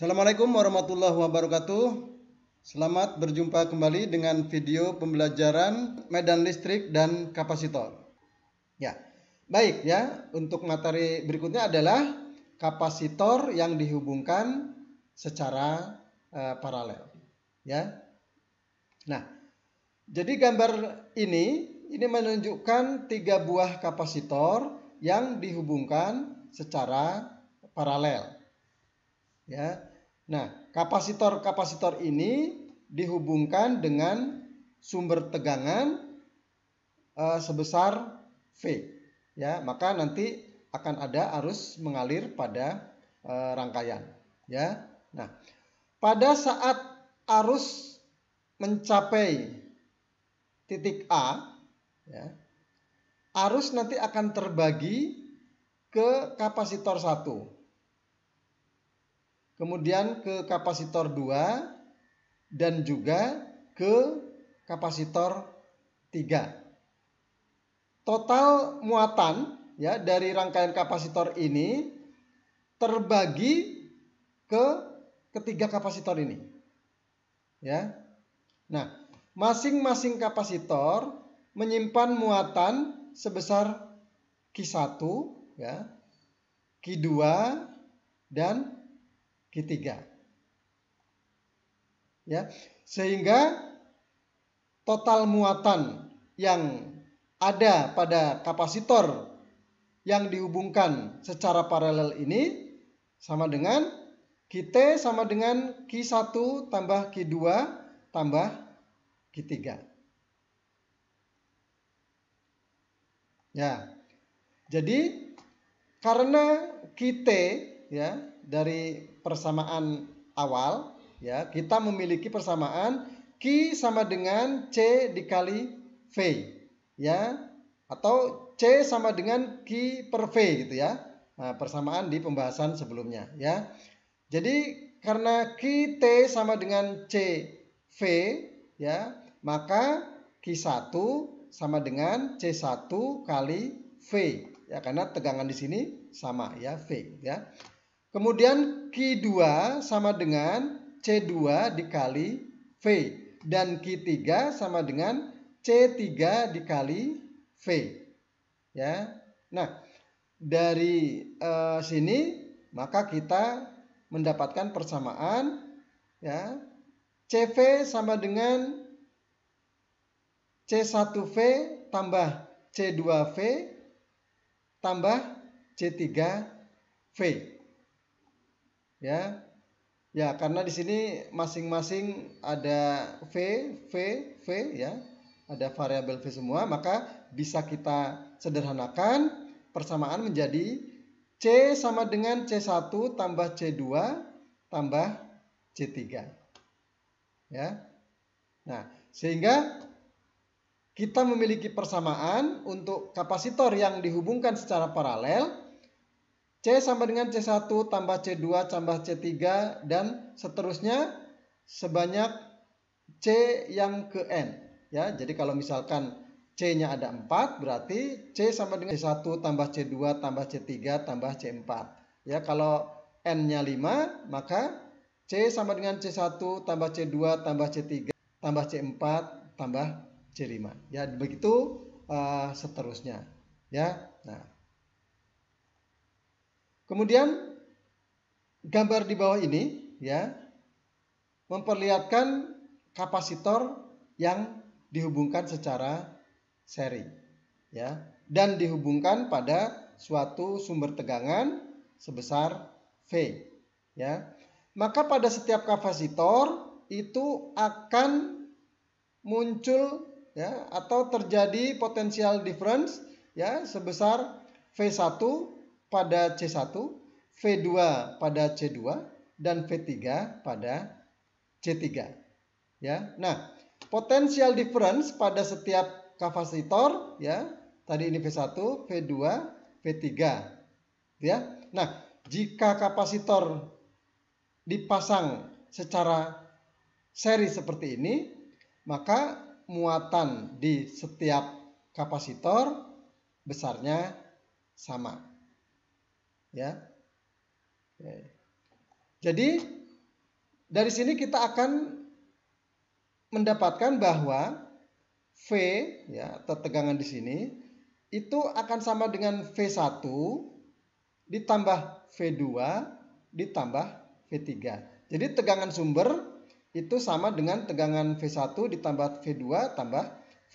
Assalamualaikum warahmatullahi wabarakatuh. Selamat berjumpa kembali dengan video pembelajaran medan listrik dan kapasitor. Ya, baik ya. Untuk materi berikutnya adalah kapasitor yang dihubungkan secara paralel. Ya. Nah, jadi gambar ini menunjukkan 3 buah kapasitor yang dihubungkan secara paralel. Ya. Nah, kapasitor-kapasitor ini dihubungkan dengan sumber tegangan sebesar V. Ya, maka nanti akan ada arus mengalir pada rangkaian. Ya. Nah, pada saat arus mencapai titik A, ya, arus nanti akan terbagi ke kapasitor 1. Kemudian ke kapasitor 2 dan juga ke kapasitor 3. Total muatan ya dari rangkaian kapasitor ini terbagi ke ketiga kapasitor ini. Ya. Nah, masing-masing kapasitor menyimpan muatan sebesar Q1 ya, Q2 dan Q3. Ya, sehingga total muatan yang ada pada kapasitor yang dihubungkan secara paralel ini sama dengan Qt sama dengan Q1 tambah Q2 tambah Q3. Ya. Jadi karena Qt ya dari persamaan awal ya, kita memiliki persamaan Q sama dengan C dikali V ya, atau C sama dengan Q per V gitu ya. Nah, persamaan di pembahasan sebelumnya ya. Jadi karena Qt sama dengan CV ya, maka Q1 sama dengan C1 kali V ya, karena tegangan di sini sama ya, V ya. Kemudian Q2 sama dengan C2 dikali V dan Q3 sama dengan C3 dikali V ya. Nah, dari sini maka kita mendapatkan persamaan ya, CV sama dengan C1V tambah C2V tambah C3V. Ya. Ya, karena di sini masing-masing ada V ya. Ada variabel V semua, maka bisa kita sederhanakan persamaan menjadi C sama dengan C1 tambah C2 tambah C3. Ya. Nah, sehingga kita memiliki persamaan untuk kapasitor yang dihubungkan secara paralel. C sama dengan C1 tambah C2 tambah C3 dan seterusnya sebanyak C yang ke N. Ya, jadi kalau misalkan C-nya ada 4, berarti C sama dengan C1 tambah C2 tambah C3 tambah C4. Ya, kalau N-nya 5, maka C sama dengan C1 tambah C2 tambah C3 tambah C4 tambah C5. Ya, begitu seterusnya. Ya, nah. Kemudian gambar di bawah ini ya memperlihatkan kapasitor yang dihubungkan secara seri ya, dan dihubungkan pada suatu sumber tegangan sebesar V ya. Maka pada setiap kapasitor itu akan muncul ya atau terjadi potential difference ya sebesar V1 pada C1, V2 pada C2 dan V3 pada C3. Ya. Nah, potential difference pada setiap kapasitor ya, tadi ini V1, V2, V3. Ya. Nah, jika kapasitor dipasang secara seri seperti ini, maka muatan di setiap kapasitor besarnya sama. Ya. Jadi dari sini kita akan mendapatkan bahwa V ya atau tegangan di sini itu akan sama dengan V1 ditambah V2 ditambah V3. Jadi tegangan sumber itu sama dengan tegangan V1 ditambah V2 tambah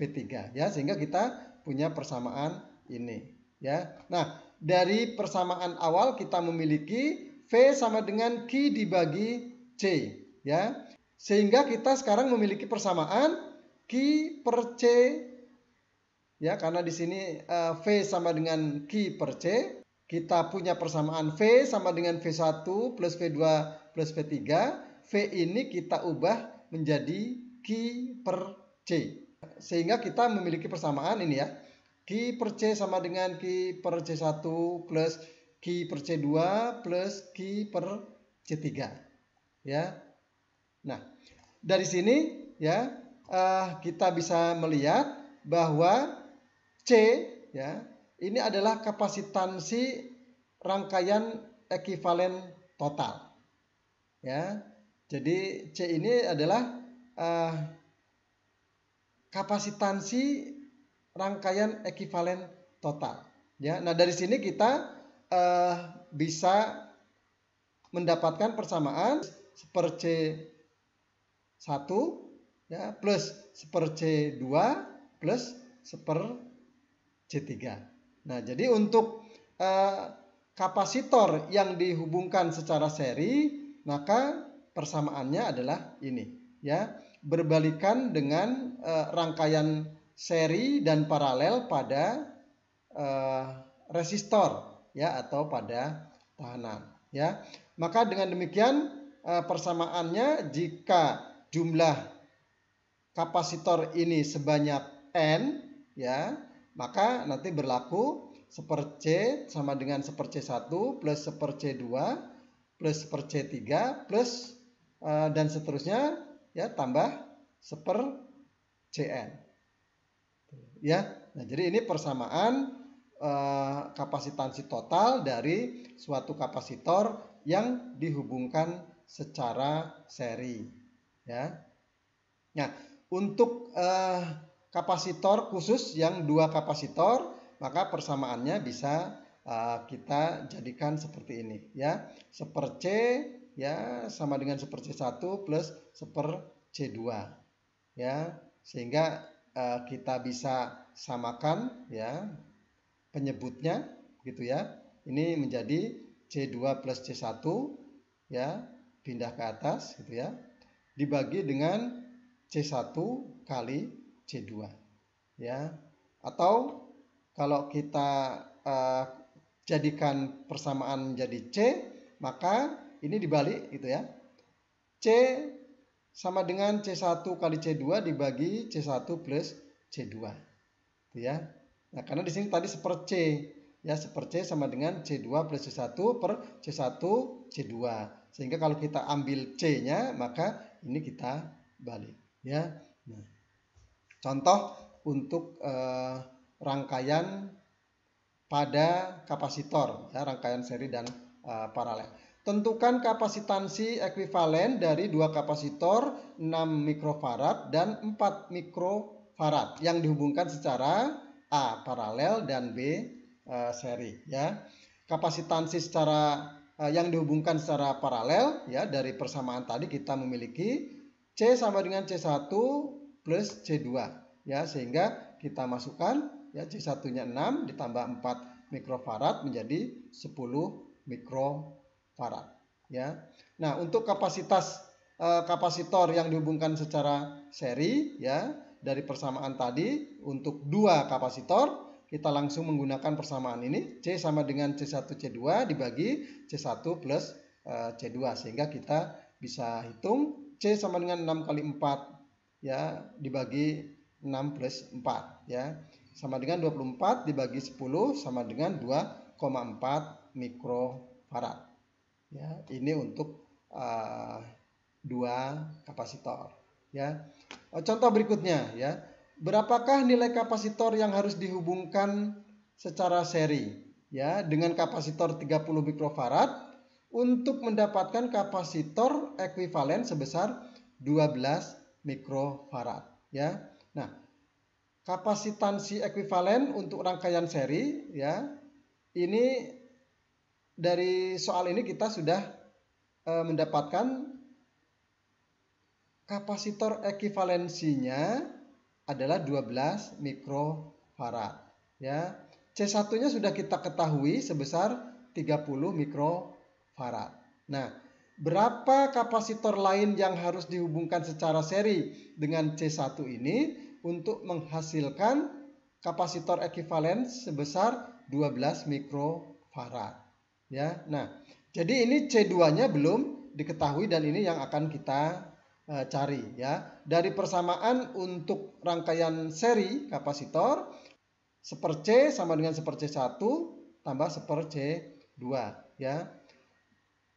V3 ya, sehingga kita punya persamaan ini ya. Nah, dari persamaan awal kita memiliki V sama dengan Q dibagi C ya. Sehingga kita sekarang memiliki persamaan Q per C ya, karena di sini V sama dengan Q per C. Kita punya persamaan V sama dengan V1 plus V2 plus V3. V ini kita ubah menjadi Q per C. Sehingga kita memiliki persamaan ini ya. Q per C sama dengan Q per C1 plus Q per C2 plus Q per C3. Ya. Nah, dari sini ya kita bisa melihat bahwa C ya ini adalah kapasitansi rangkaian ekuivalen total. Ya, jadi C ini adalah kapasitansi rangkaian ekuivalen total. Ya, nah dari sini kita bisa mendapatkan persamaan seper C1 ya plus seper C2 plus seper C3. Nah, jadi untuk kapasitor yang dihubungkan secara seri, maka persamaannya adalah ini ya, berbalikan dengan rangkaian seri dan paralel pada resistor ya atau pada tahanan ya. Maka dengan demikian persamaannya jika jumlah kapasitor ini sebanyak N ya, maka nanti berlaku seper C sama dengan seper C1 plus seper C2 plus seper C3 plus dan seterusnya ya tambah seper Cn. Ya. Nah, jadi ini persamaan kapasitansi total dari suatu kapasitor yang dihubungkan secara seri ya. Nah, untuk kapasitor khusus yang dua kapasitor, maka persamaannya bisa kita jadikan seperti ini ya. Seper C ya sama dengan seper C1 plus seper C2 ya. Sehingga kita bisa samakan ya penyebutnya gitu ya. Ini menjadi C2 plus C1 ya, pindah ke atas gitu ya. Dibagi dengan C1 kali C2 ya, atau kalau kita jadikan persamaan menjadi C, maka ini dibalik gitu ya. C sama dengan C1 kali C2 dibagi C1 plus C2 gitu ya. Nah, karena di sini tadi seper C ya, seper C sama dengan C2 plus C1 per C1 C2. Sehingga kalau kita ambil C-nya, maka ini kita balik ya. Nah, contoh untuk rangkaian pada kapasitor ya, rangkaian seri dan paralel. Tentukan kapasitansi ekuivalen dari dua kapasitor 6 mikrofarad dan 4 mikrofarad yang dihubungkan secara A paralel dan B seri ya. Kapasitansi secara yang dihubungkan secara paralel ya, dari persamaan tadi kita memiliki C sama dengan C1 plus C2 ya, sehingga kita masukkan ya C1-nya 6 ditambah 4 mikrofarad menjadi 10 mikrofarad ya. Nah, untuk kapasitas kapasitor yang dihubungkan secara seri ya, dari persamaan tadi untuk dua kapasitor kita langsung menggunakan persamaan ini, C sama dengan C1 C2 dibagi C1 plus C2, sehingga kita bisa hitung C sama dengan 6 kali 4 ya dibagi 6 plus 4 ya, sama dengan 24 dibagi 10 sama dengan 2,4 mikrofarad ya. Ini untuk dua kapasitor ya. Contoh berikutnya ya, berapakah nilai kapasitor yang harus dihubungkan secara seri ya dengan kapasitor 30 mikrofarad untuk mendapatkan kapasitor ekuivalen sebesar 12 mikrofarad ya. Nah, kapasitansi ekuivalen untuk rangkaian seri ya. Ini dari soal ini kita sudah mendapatkan kapasitor ekuivalensinya adalah 12 mikrofarad ya. C1-nya sudah kita ketahui sebesar 30 mikrofarad. Nah, berapa kapasitor lain yang harus dihubungkan secara seri dengan C1 ini untuk menghasilkan kapasitor ekuivalen sebesar 12 mikrofarad ya. Nah, jadi ini C2-nya belum diketahui dan ini yang akan kita cari ya. Dari persamaan untuk rangkaian seri kapasitor, seper C sama dengan seper C1 tambah seper C2 ya.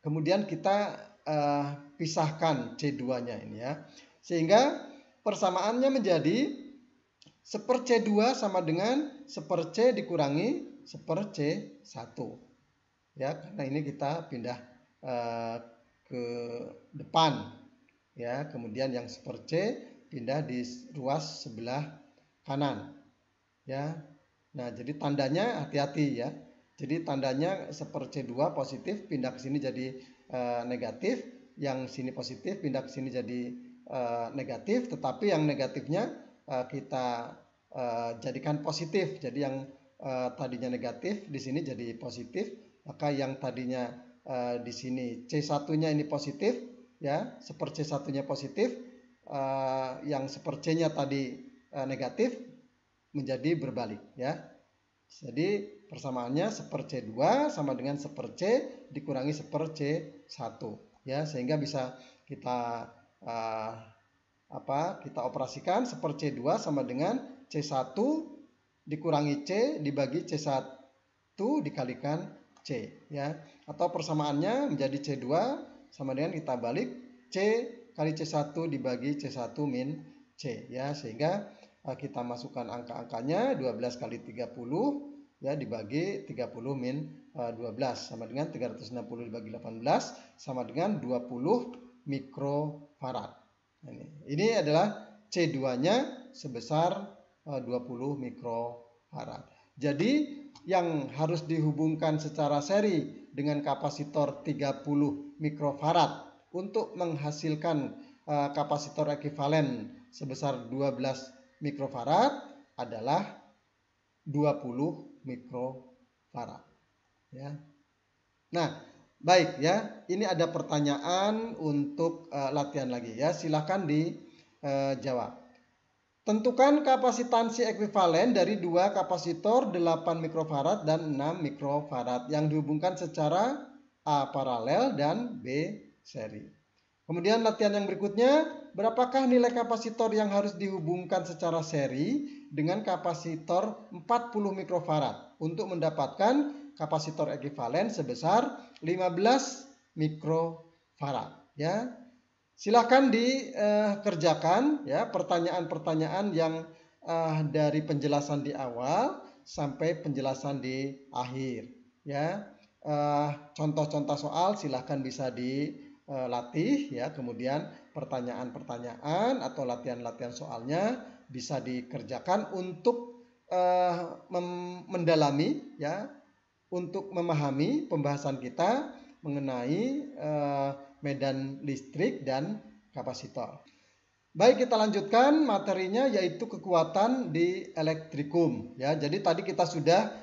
Kemudian kita pisahkan C2-nya ini ya. Sehingga persamaannya menjadi seper C2 sama dengan seper C dikurangi seper C1 ya. Karena ini kita pindah ke depan ya. Kemudian yang seper C pindah di ruas sebelah kanan ya. Nah, jadi tandanya hati-hati ya. Jadi tandanya seper C2 positif pindah ke sini jadi negatif, yang sini positif pindah ke sini jadi negatif, tetapi yang negatifnya kita jadikan positif. Jadi yang tadinya negatif di sini jadi positif, maka yang tadinya di sini C1-nya ini positif ya, seper C1-nya positif, yang seper C-nya tadi negatif menjadi berbalik ya. Jadi persamaannya seper C2 sama dengan seper C dikurangi seper C1 ya, sehingga bisa kita kita operasikan seper C2 sama dengan C1 dikurangi C dibagi C1 dikalikan C ya. Atau persamaannya menjadi C2 sama dengan kita balik C kali C1 dibagi C1 min C ya, sehingga kita masukkan angka-angkanya 12 kali 30 ya dibagi 30 min 12 sama dengan 360 dibagi 18 sama dengan 20 mikrofarad. Ini adalah C2-nya sebesar 20 mikrofarad. Jadi yang harus dihubungkan secara seri dengan kapasitor 30 mikrofarad untuk menghasilkan kapasitor ekuivalen sebesar 12 mikrofarad adalah 20 mikrofarad ya. Nah, baik ya. Ini ada pertanyaan untuk latihan lagi ya. Silakan dijawab. Tentukan kapasitansi ekuivalen dari dua kapasitor 8 mikrofarad dan 6 mikrofarad yang dihubungkan secara A paralel dan B seri. Kemudian latihan yang berikutnya, berapakah nilai kapasitor yang harus dihubungkan secara seri dengan kapasitor 40 mikrofarad untuk mendapatkan kapasitor ekuivalen sebesar 15 mikrofarad ya. Silakan dikerjakan ya pertanyaan-pertanyaan yang dari penjelasan di awal sampai penjelasan di akhir ya. Contoh-contoh soal silakan bisa dilatih ya. Kemudian pertanyaan-pertanyaan atau latihan-latihan soalnya bisa dikerjakan untuk mendalami ya, untuk memahami pembahasan kita mengenai medan listrik dan kapasitor. Baik, kita lanjutkan materinya yaitu kekuatan di elektrikum ya. Jadi tadi kita sudah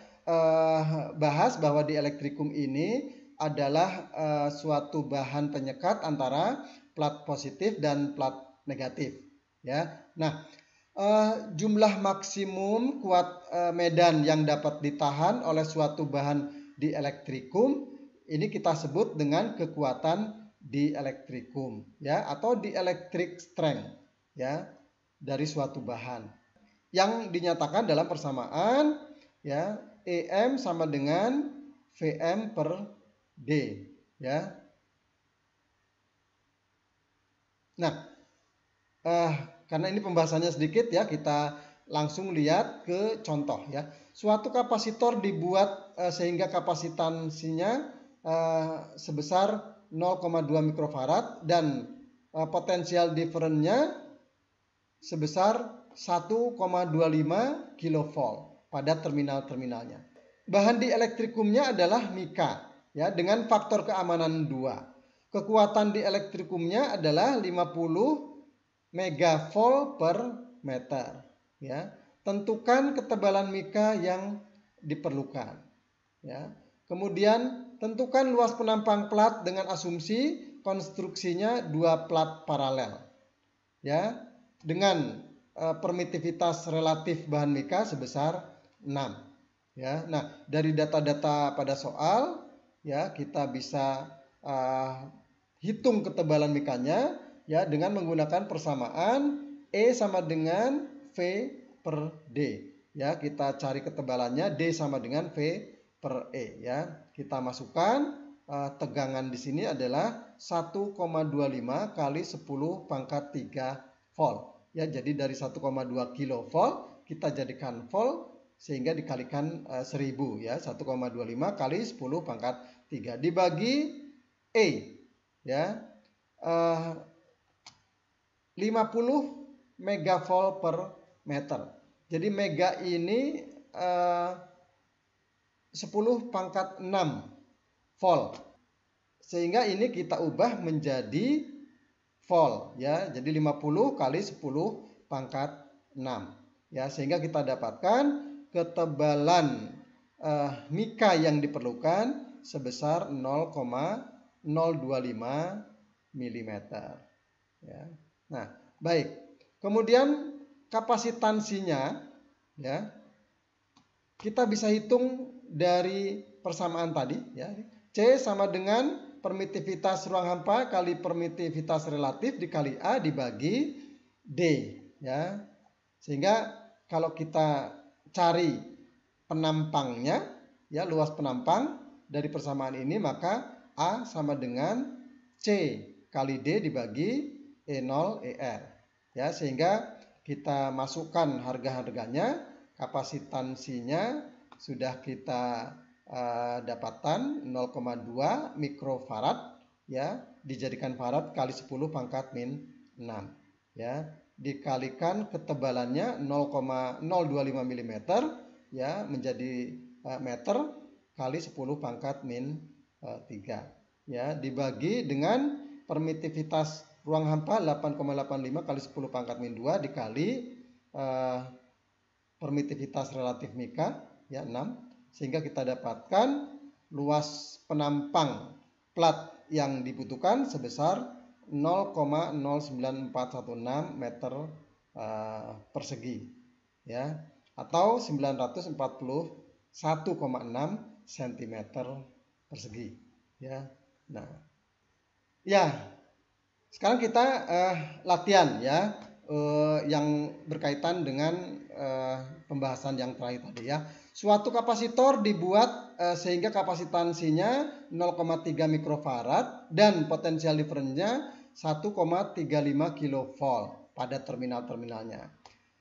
bahas bahwa di elektrikum ini adalah suatu bahan penyekat antara plat positif dan plat negatif ya. Nah, jumlah maksimum kuat medan yang dapat ditahan oleh suatu bahan di elektrikum ini kita sebut dengan kekuatan di elektrikum ya, atau di electric strength ya, dari suatu bahan yang dinyatakan dalam persamaan ya, EM sama dengan VM per D ya. Nah, karena ini pembahasannya sedikit ya, kita langsung lihat ke contoh ya. Suatu kapasitor dibuat sehingga kapasitansinya sebesar 0,2 mikrofarad dan potensial difference-nya sebesar 1,25 kilovolt pada terminal-terminalnya. Bahan di elektrikumnya adalah mika ya dengan faktor keamanan 2. Kekuatan di elektrikumnya adalah 50 megavolt per meter ya. Tentukan ketebalan mika yang diperlukan ya. Kemudian tentukan luas penampang plat dengan asumsi konstruksinya 2 plat paralel ya dengan permitivitas relatif bahan mika sebesar 6 ya. Nah, dari data-data pada soal ya kita bisa hitung ketebalan mikanya ya dengan menggunakan persamaan E sama dengan V per D ya. Kita cari ketebalannya D sama dengan V per E ya. Kita masukkan tegangan di sini adalah 1,25 kali 10 pangkat 3 volt ya. Jadi dari 1,2 kilovolt kita jadikan volt sehingga dikalikan 1000 ya. 1,25 kali 10 pangkat 3 dibagi E ya. 50 megavolt per meter. Jadi mega ini 10 pangkat 6 volt. Sehingga ini kita ubah menjadi volt ya. Jadi 50 kali 10 pangkat 6 ya. Sehingga kita dapatkan ketebalan mika yang diperlukan sebesar 0,025 mm ya. Nah, baik. Kemudian kapasitansinya ya. Kita bisa hitung dari persamaan tadi ya. C sama dengan permitivitas ruang hampa kali permitivitas relatif dikali A dibagi D ya. Sehingga kalau kita cari penampangnya ya, luas penampang dari persamaan ini, maka A sama dengan C kali D dibagi E0 ER ya. Sehingga kita masukkan harga-harganya, kapasitansinya sudah kita dapatkan 0,2 mikrofarad ya, dijadikan farad kali 10 pangkat min 6 ya, dikalikan ketebalannya 0,025 mm ya menjadi meter kali 10 pangkat min 3 ya, dibagi dengan permitivitas ruang hampa 8,85 kali 10 pangkat min 2 dikali permitivitas relatif mika ya 6, sehingga kita dapatkan luas penampang plat yang dibutuhkan sebesar 0,09416 meter persegi ya, atau 941,6 cm persegi ya. Nah ya, sekarang kita latihan ya yang berkaitan dengan pembahasan yang terakhir tadi ya. Suatu kapasitor dibuat sehingga kapasitansinya 0,3 mikrofarad dan potensial difference-nya 1,35 kilovolt pada terminal-terminalnya.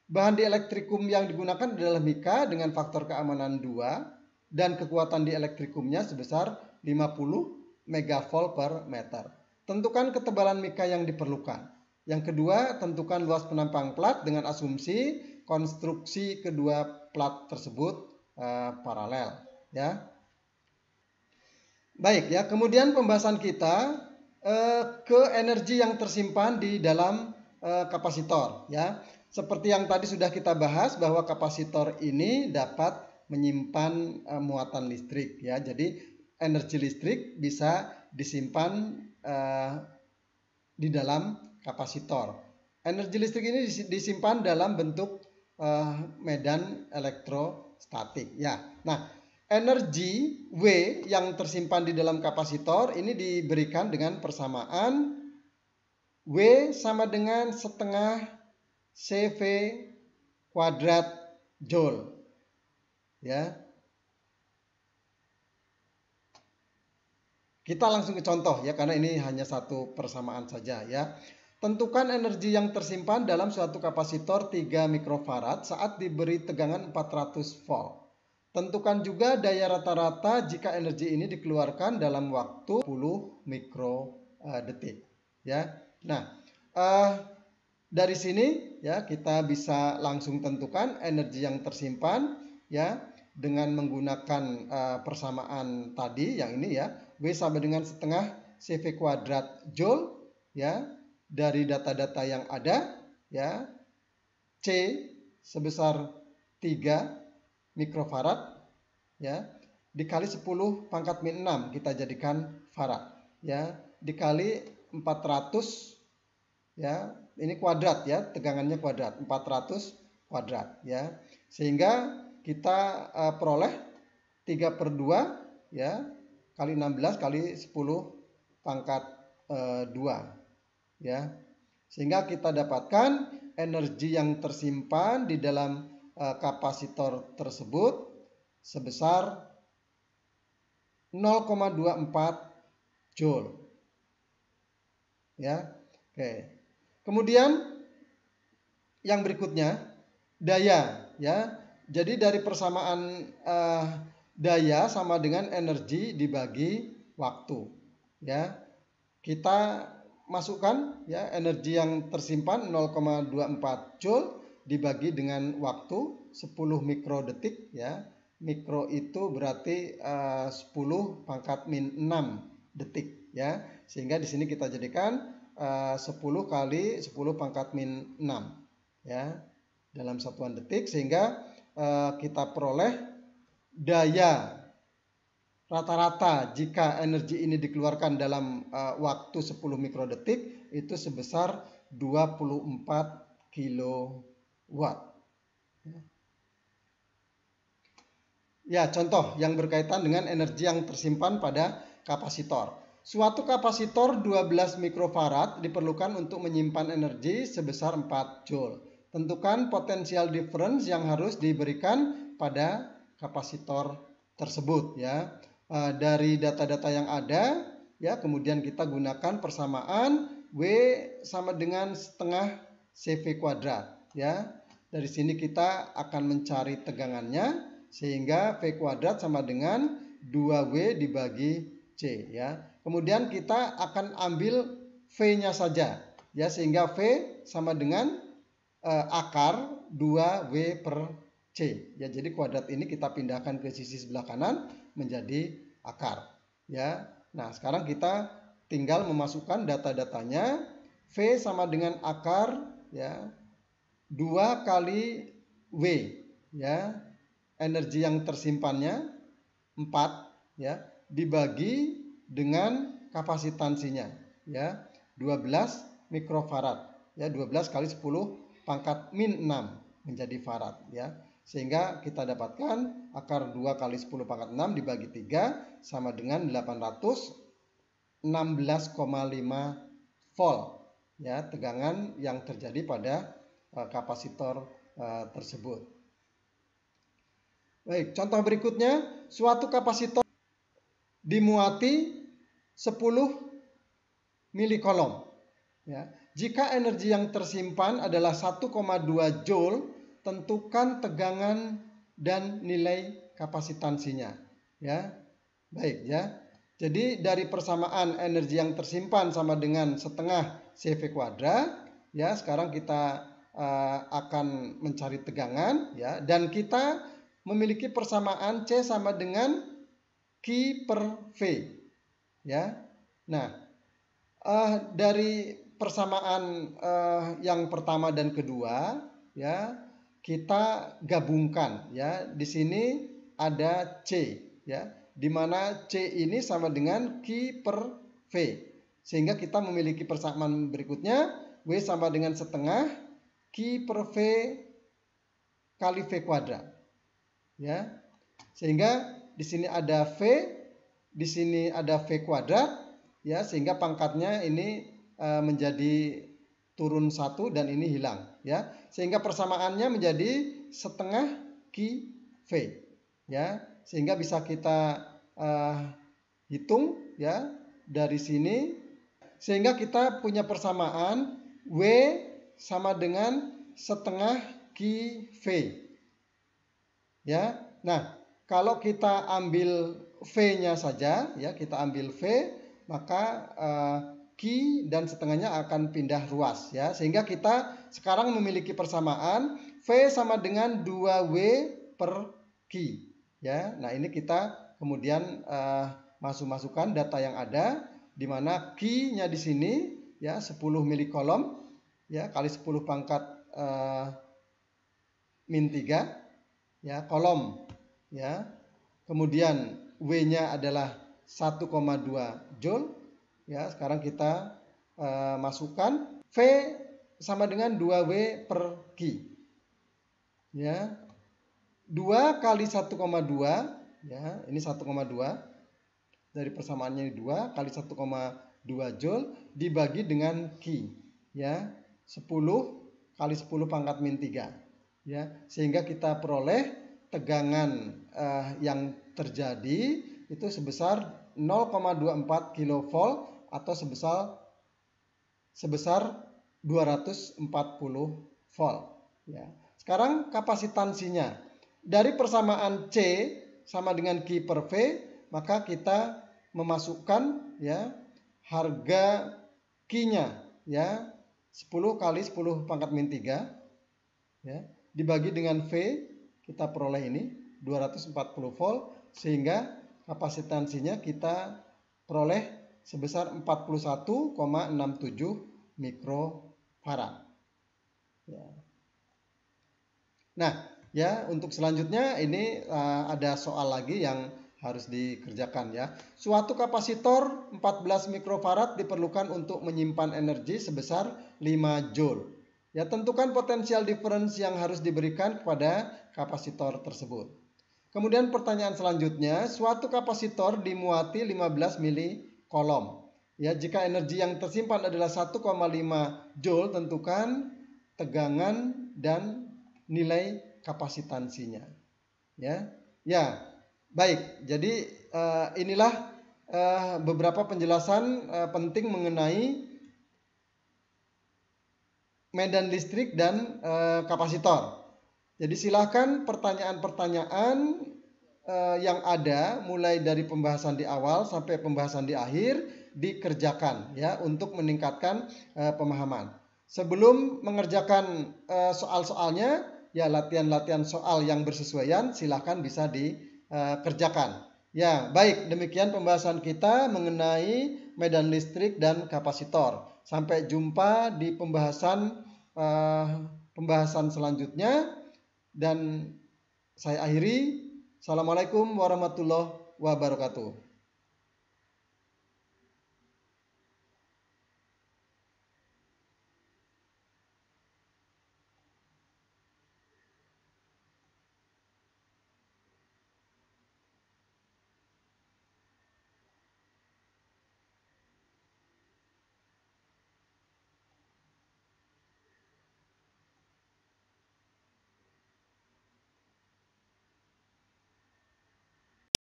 Bahan di elektrikum yang digunakan adalah mika dengan faktor keamanan 2 dan kekuatan di elektrikumnya sebesar 50 megavolt per meter. Tentukan ketebalan mika yang diperlukan. Yang kedua, tentukan luas penampang plat dengan asumsi konstruksi kedua plat tersebut paralel ya. Baik ya, kemudian pembahasan kita ke energi yang tersimpan di dalam kapasitor ya. Seperti yang tadi sudah kita bahas bahwa kapasitor ini dapat menyimpan muatan listrik ya. Jadi energi listrik bisa disimpan di dalam kapasitor. Energi listrik ini disimpan dalam bentuk medan elektrostatik ya. Nah, energi W yang tersimpan di dalam kapasitor ini diberikan dengan persamaan W sama dengan setengah CV kuadrat Joule ya. Kita langsung ke contoh ya, karena ini hanya satu persamaan saja ya. Tentukan energi yang tersimpan dalam suatu kapasitor 3 mikrofarad saat diberi tegangan 400 volt. Tentukan juga daya rata-rata jika energi ini dikeluarkan dalam waktu 10 mikrodetik. Ya. Nah, dari sini ya kita bisa langsung tentukan energi yang tersimpan ya dengan menggunakan persamaan tadi yang ini ya, W sama dengan setengah CV kuadrat Joule ya dari data-data yang ada ya, C sebesar 3 mikrofarad ya dikali 10 pangkat min 6 kita jadikan farad ya dikali 400 ya ini kuadrat ya tegangannya kuadrat 400 kuadrat ya sehingga kita peroleh 3/2 ya kali 16 kali 10 pangkat 2 ya sehingga kita dapatkan energi yang tersimpan di dalam kapasitor tersebut sebesar 0,24 Joule ya. Oke. Kemudian yang berikutnya daya ya. Jadi dari persamaan daya sama dengan energi dibagi waktu ya. Kita masukkan ya energi yang tersimpan 0,24 Joule dibagi dengan waktu 10 mikrodetik ya. Mikro itu berarti 10 pangkat min 6 detik ya. Sehingga di sini kita jadikan 10 kali 10 pangkat min 6 ya dalam satuan detik sehingga kita peroleh daya rata-rata jika energi ini dikeluarkan dalam waktu 10 mikrodetik itu sebesar 24 kilowatt. Ya, contoh yang berkaitan dengan energi yang tersimpan pada kapasitor. Suatu kapasitor 12 mikrofarad diperlukan untuk menyimpan energi sebesar 4 Joule. Tentukan potensial difference yang harus diberikan pada kapasitor tersebut ya. Dari data-data yang ada ya, kemudian kita gunakan persamaan W sama dengan setengah CV kuadrat ya. Dari sini kita akan mencari tegangannya sehingga V kuadrat sama dengan 2W dibagi C ya. Kemudian kita akan ambil V-nya saja ya sehingga V sama dengan akar 2W per C ya. Jadi kuadrat ini kita pindahkan ke sisi sebelah kanan menjadi akar ya. Nah, sekarang kita tinggal memasukkan data-datanya. V sama dengan akar ya 2 kali W ya. Energi yang tersimpannya 4 ya dibagi dengan kapasitansinya ya 12 mikrofarad ya 12 kali 10 pangkat min 6 menjadi farad ya sehingga kita dapatkan akar 2 kali 10 pangkat 6 dibagi 3 sama dengan 816,5 volt ya tegangan yang terjadi pada kapasitor tersebut. Baik, contoh berikutnya, suatu kapasitor dimuati 10 milikolom. Ya. Jika energi yang tersimpan adalah 1,2 Joule, tentukan tegangan dan nilai kapasitansinya. Ya, baik ya. Jadi dari persamaan energi yang tersimpan sama dengan setengah CV kuadrat, ya sekarang kita akan mencari tegangan, ya dan kita memiliki persamaan C sama dengan Q per V ya. Nah dari persamaan yang pertama dan kedua ya kita gabungkan ya di sini ada C ya di mana C ini sama dengan Q per V sehingga kita memiliki persamaan berikutnya W sama dengan setengah Q per V kali V kuadrat ya sehingga di sini ada V di sini ada V kuadrat ya sehingga pangkatnya ini menjadi turun 1 dan ini hilang ya sehingga persamaannya menjadi setengah Q V ya sehingga bisa kita hitung ya dari sini sehingga kita punya persamaan W sama dengan setengah Q V ya. Nah, kalau kita ambil V-nya saja, ya kita ambil V, maka Q dan setengahnya akan pindah ruas, ya. Sehingga kita sekarang memiliki persamaan V sama dengan 2W per Q, ya. Nah ini kita kemudian masukkan data yang ada, di mana Q-nya di sini, ya 10 milikolom, ya kali 10 pangkat min 3, ya kolom, ya. Kemudian W-nya adalah 1,2 Joule, ya. Sekarang kita masukkan V sama dengan 2W per Q, ya. 2 kali 1,2, ya ini 1,2, dari persamaannya 2 kali 1,2 Joule dibagi dengan Q, ya 10 kali 10 pangkat min 3, ya. Sehingga kita peroleh tegangan yang terjadi itu sebesar 0,24 kilovolt atau sebesar 240 volt, ya. Sekarang kapasitansinya dari persamaan C sama dengan Q per V, maka kita memasukkan, ya harga Q-nya, ya 10 kali 10 pangkat min 3, ya dibagi dengan V, kita peroleh ini 240 volt, sehingga kapasitansinya kita peroleh sebesar 41,67 mikrofarad, ya. Nah, ya untuk selanjutnya ini ada soal lagi yang harus dikerjakan, ya. Suatu kapasitor 14 mikrofarad diperlukan untuk menyimpan energi sebesar 5 joule. Ya, tentukan potensial difference yang harus diberikan kepada kapasitor tersebut. Kemudian pertanyaan selanjutnya, suatu kapasitor dimuati 15 milikolom. Ya, jika energi yang tersimpan adalah 1,5 joule, tentukan tegangan dan nilai kapasitansinya, ya. Ya, baik. Jadi inilah beberapa penjelasan penting mengenai medan listrik dan kapasitor. Jadi silahkan pertanyaan-pertanyaan yang ada mulai dari pembahasan di awal sampai pembahasan di akhir dikerjakan, ya, untuk meningkatkan pemahaman. Sebelum mengerjakan soal-soalnya, ya latihan-latihan soal yang bersesuaian silahkan bisa dikerjakan. Ya, baik, demikian pembahasan kita mengenai medan listrik dan kapasitor. Sampai jumpa di pembahasan selanjutnya, dan saya akhiri. Assalamualaikum warahmatullahi wabarakatuh.